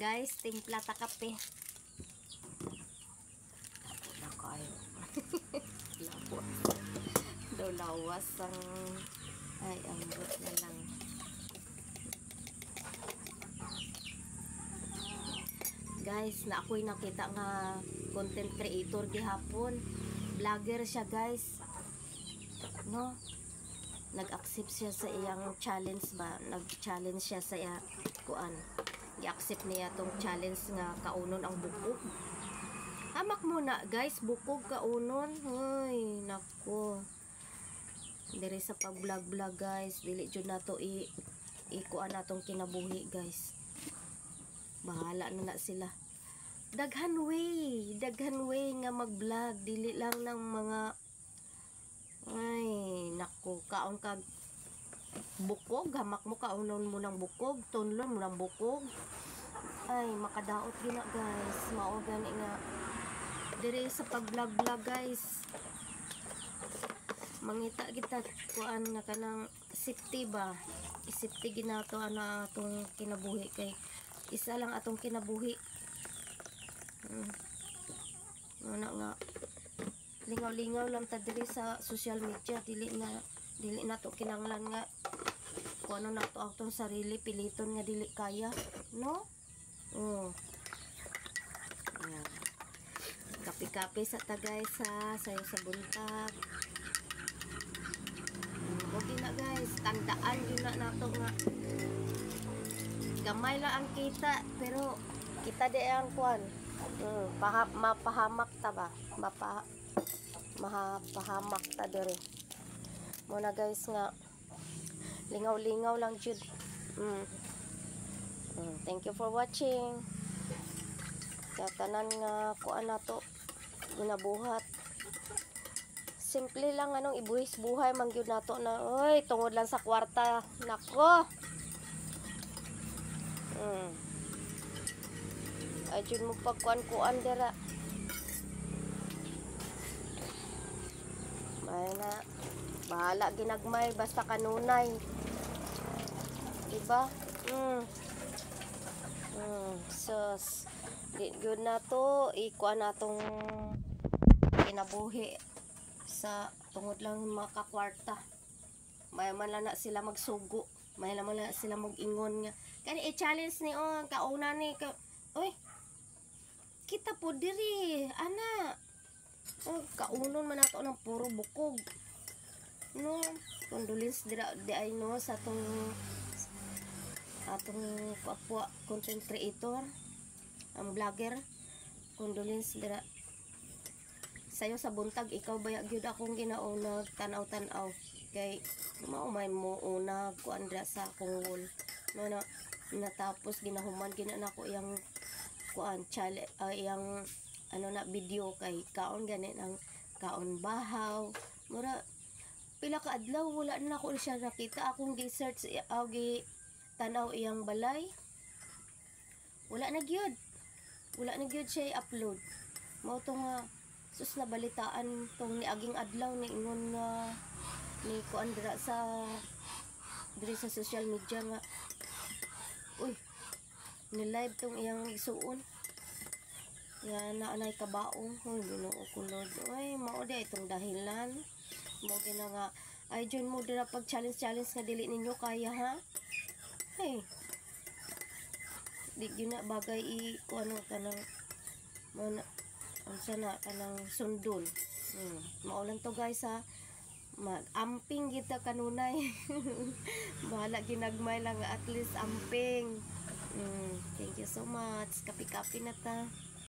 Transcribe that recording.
Guys, timpla ta kape. Nakayo. Lawas. Daw lawas ang ay ambot na lang. Guys, na ako'y nakita nga content creator gihapon. Vlogger siya, guys. No? Nag-accept siya sa iyang challenge ba? Nag-challenge siya sa iya kuan. I-accept niya tong challenge nga kaunon ang bukog. Hamak muna, guys, bukog kaunon. Hoy, nako. Diri sa pag-vlog-vlog, guys, dili jud nato kuan natong kinabuhi, guys. Bahala na sila. Daghan way nga mag-vlog, dili lang ng mga ay nako, kaon kag bukog, hamak mo kaunon mo ng bukog, tunlon mo ng bukog. Ay makadaot gina, guys. Mao gani nga diri sa pag-vlog-vlog, guys. Mangita kita kuan na kanang safety ba? Safety ginato ana atong kinabuhi kay isa lang atong kinabuhi. Ano nga lingaw-lingaw lang ta diri sa social media, dili na to kinanglan nga kung ano na to atong sarili piliton nga dili kaya, no? Ayan. Kape-kape sa ta, guys, ha, sayo sa buntag. Okay na, guys, tandaan yun na nato nga gamay lang ang kita, pero kita di ang kuan. Mapahamak ta ba? Mapahamak ta diri. Muna, guys, nga lingaw-lingaw lang jud. Thank you for watching. Kaya tanan nga kuan nato ginabuhat. Simple lang anong ibuhis buhay man gyud nato na oy tungod lang sa kwarta. Nako. Ay jud mo pagkuan-kuan dira. May na bahala ginagmay basta kanunay. Diba? Sus. Di good na to ikuan natong kinabuhi sa tungod lang makakwarta. May man lang na sila magsugo. May man lang sila mag-ingon nga. Kani i-challenge ni kauna ni ka. Oy. Kita po diri, ana. Kaunon man nato ng puro bukog. No, condolence dira di ay no sa atong kapwa content creator, ang vlogger. Condolence dira sayo sa buntag, ikaw baya gyud akong ginauna tanaw-tanaw kay maumay mo una kuan dira sa akong wall. No na natapos ginahuman gina nako yang kuan challenge yang ano na video kay kaon gani ang kaon bahaw. Mura pila ka adlaw wala na ako siya nakita, akong gi-search gi tanaw iyang balay. Wala na gyud siya i-upload. Mao to nga sus na balitaan tong niaging adlaw ni ingon nga ni kuan dira sa social media nga uy ni live tong iyang isuon. Yan na anay kabaong. Hoy Ginoo ko Lord. Ay mao di itong dahilan. Mo gina nga ay jud mo dira pag challenge nga dili ninyo kaya, ha? Hey. Di gina bagay kuno kanang mo na unsa na kanang sundon. Mao lang to, guys, ha. Mag-amping kita kanunay. Bahala ginagmay lang at least amping. Thank you so much. Kapi-kapi na ta.